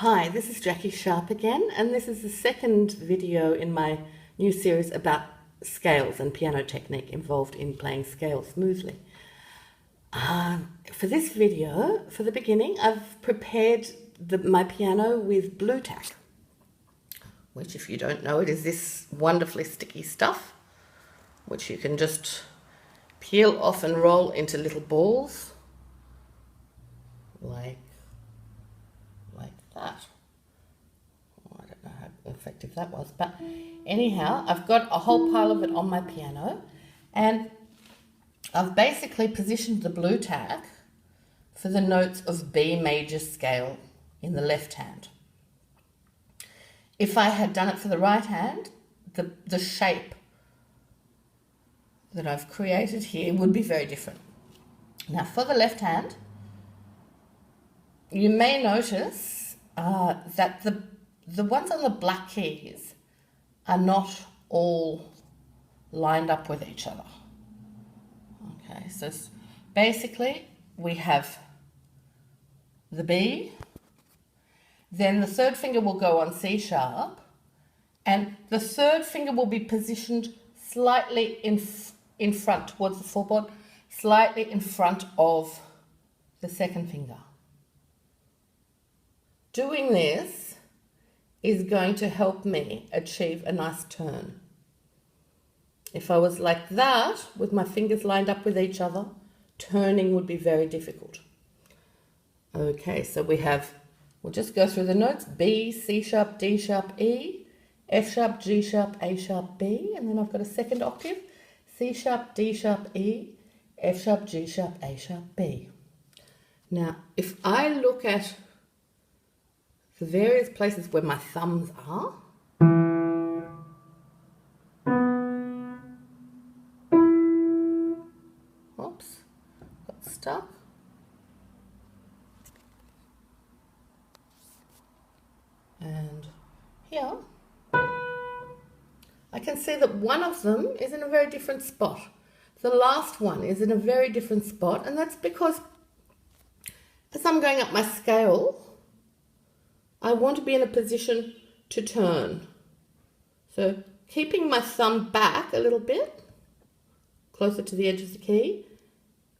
Hi, this is Jackie Sharp again, and this is the second video in my new series about scales and piano technique involved in playing scales smoothly. For this video, for the beginning, I've prepared my piano with blue tack, which, if you don't know, it is this wonderfully sticky stuff, which you can just peel off and roll into little balls, like that. I don't know how effective that was, but anyhow, I've got a whole pile of it on my piano, and I've basically positioned the blue tack for the notes of B major scale in the left hand. If I had done it for the right hand, the shape that I've created here would be very different. Now, for the left hand, you may notice that the ones on the black keys are not all lined up with each other. Okay, so basically we have the B, then the third finger will go on C sharp, and the third finger will be positioned slightly in front towards the footboard, slightly in front of the second finger. Doing this is going to help me achieve a nice turn. If I was like that, with my fingers lined up with each other, turning would be very difficult. Okay, so we'll just go through the notes: B, C sharp, D sharp, E, F sharp, G sharp, A sharp, B, and then I've got a second octave: C sharp, D sharp, E, F sharp, G sharp, A sharp, B. Now, if I look at the various places where my thumbs are, oops, got stuck. And here, I can see that one of them is in a very different spot. The last one is in a very different spot, and that's because as I'm going up my scale, I want to be in a position to turn. So keeping my thumb back a little bit, closer to the edge of the key,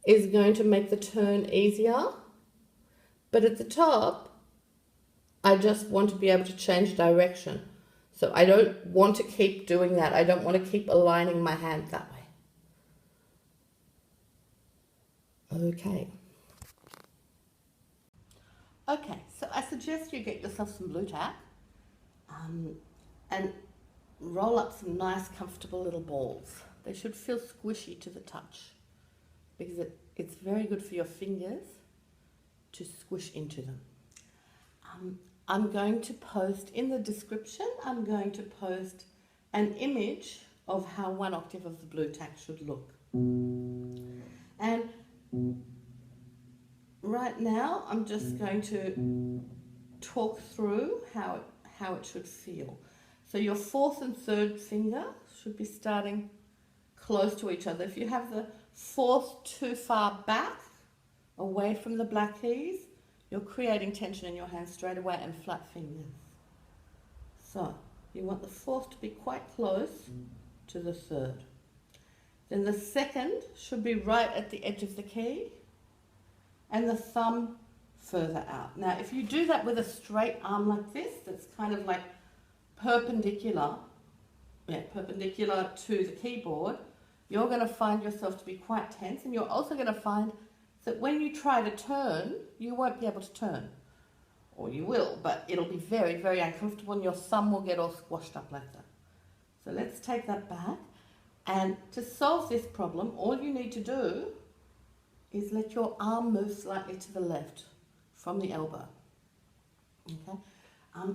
is going to make the turn easier. But at the top, I just want to be able to change direction. So I don't want to keep doing that. I don't want to keep aligning my hand that way. Okay, so I suggest you get yourself some blue tack and roll up some nice, comfortable little balls. They should feel squishy to the touch because it's very good for your fingers to squish into them. I'm going to post in the description, I'm going to post an image of how one octave of the blue tack should look. And right now, I'm just going to talk through how it should feel. So your fourth and third finger should be starting close to each other. If you have the fourth too far back, away from the black keys, you're creating tension in your hand straight away and flat fingers. So you want the fourth to be quite close to the third. Then the second should be right at the edge of the key, and the thumb further out. Now, if you do that with a straight arm like this, that's kind of like perpendicular to the keyboard, you're going to find yourself to be quite tense, and you're also going to find that when you try to turn, you won't be able to turn. Or you will, but it'll be very, very uncomfortable, and your thumb will get all squashed up like that. So let's take that back. And to solve this problem, all you need to do is let your arm move slightly to the left from the elbow. Okay.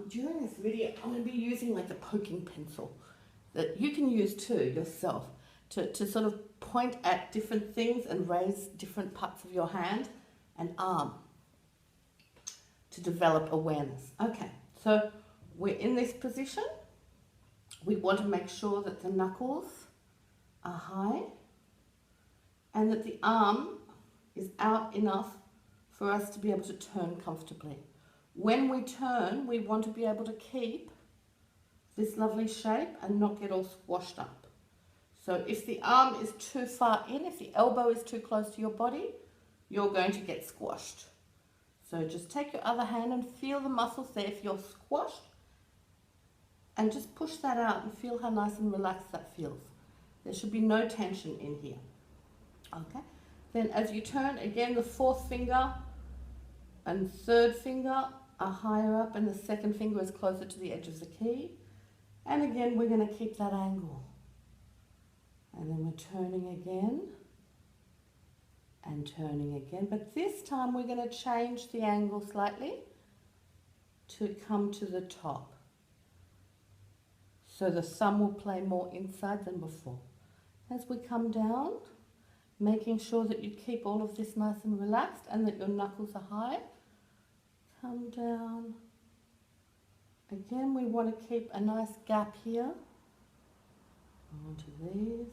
During this video, I'm going to be using like a poking pencil that you can use too yourself to sort of point at different things and raise different parts of your hand and arm to develop awareness. Okay, so we're in this position. We want to make sure that the knuckles are high and that the arm is out enough for us to be able to turn comfortably. When we turn, we want to be able to keep this lovely shape and not get all squashed up. So if the arm is too far in, if the elbow is too close to your body, you're going to get squashed. So just take your other hand and feel the muscles there if you're squashed, and just push that out and feel how nice and relaxed that feels. There should be no tension in here. Okay? Then as you turn, again, the fourth finger and third finger are higher up and the second finger is closer to the edge of the key. And again, we're going to keep that angle. And then we're turning again and turning again. But this time we're going to change the angle slightly to come to the top. So the thumb will play more inside than before. As we come down, making sure that you keep all of this nice and relaxed and that your knuckles are high. Come down. Again, we want to keep a nice gap here. Onto these.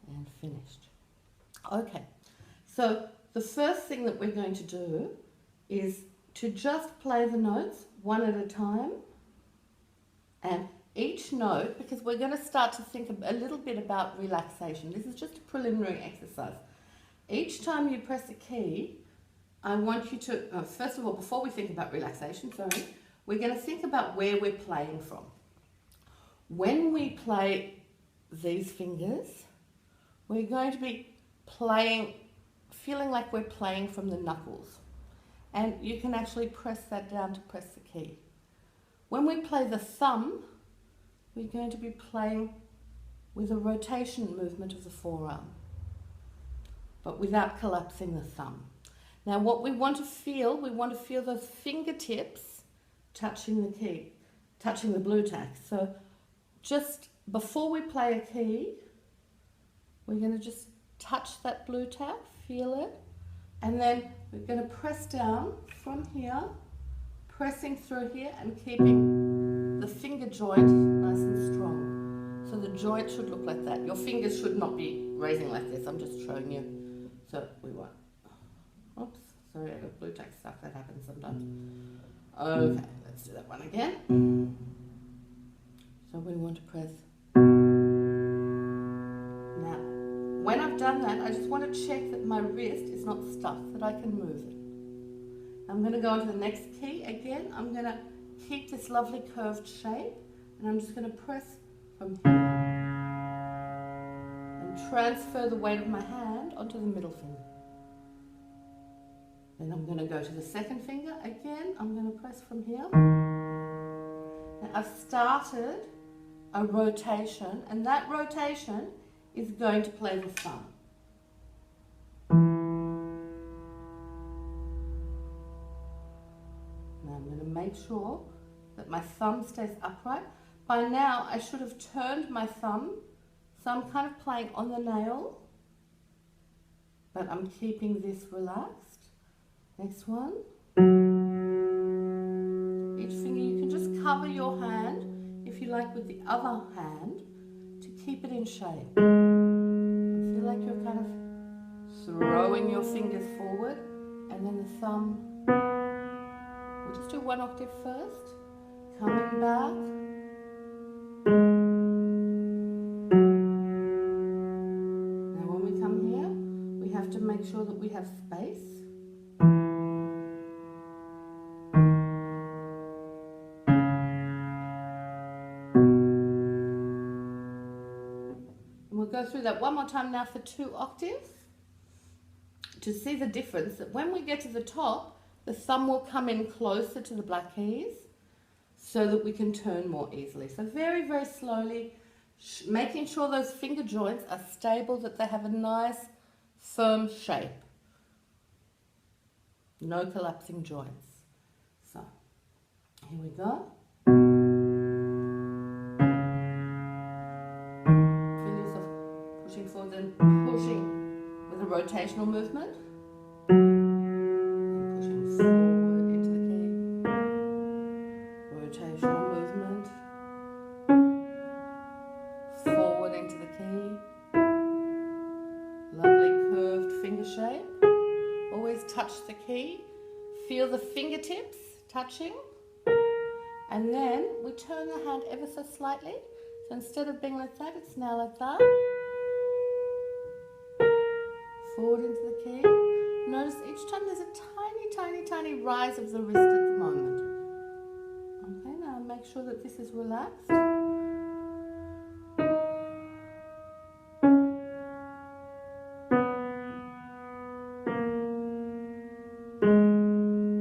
And finished. Okay, so the first thing that we're going to do is to just play the notes one at a time, and each note, because we're going to start to think a little bit about relaxation. This is just a preliminary exercise. Each time you press a key, I want you to, first of all, before we think about relaxation, we're going to think about where we're playing from. When we play these fingers, we're going to be playing, feeling like we're playing from the knuckles. And you can actually press that down to press the key. When we play the thumb, we're going to be playing with a rotation movement of the forearm, but without collapsing the thumb. Now what we want to feel those fingertips touching the key, touching the blue tack. So just before we play a key, we're going to just touch that blue tack, feel it, and then we're going to press down from here, pressing through here and keeping the finger joint nice and strong. So the joint should look like that. Your fingers should not be raising like this. I'm just showing you. So we want, oops, sorry, I got blue tack stuck. That happens sometimes. Okay, let's do that one again. So we want to press. Now, when I've done that, I just want to check that my wrist is not stuck, that I can move it. I'm going to go on to the next key. Again, I'm going to keep this lovely curved shape, and I'm just going to press from here and transfer the weight of my hand onto the middle finger. Then I'm going to go to the second finger. Again, I'm going to press from here. Now I've started a rotation, and that rotation is going to play the thumb. Now I'm going to make sure that my thumb stays upright. By now I should have turned my thumb, so I'm kind of playing on the nail, but I'm keeping this relaxed. Next one. Each finger, you can just cover your hand, if you like, with the other hand to keep it in shape. I feel like you're kind of throwing your fingers forward, and then the thumb. We'll just do one octave first, coming back. Now when we come here, we have to make sure that we have space. And we'll go through that one more time now for 2 octaves to see the difference, that when we get to the top, the thumb will come in closer to the black keys so that we can turn more easily. So very, very slowly, making sure those finger joints are stable, that they have a nice, firm shape. No collapsing joints. So, here we go. Feel yourself pushing forward and pushing with a rotational movement. Forward into the key, rotational movement, forward into the key, lovely curved finger finger shape. Always touch the key. Feel the fingertips touching. And then we turn the hand ever so slightly. So instead of being like that, it's now like that. Forward into the key. Notice each time there's a tiny, tiny, tiny rise of the wrist at the moment. Okay, now make sure that this is relaxed.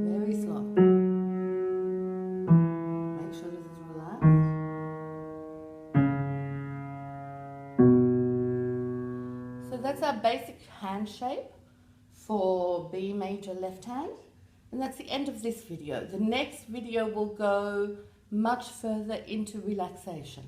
Very slow. Make sure this is relaxed. So that's our basic hand shape for B major left hand, and that's the end of this video. The next video will go much further into relaxation.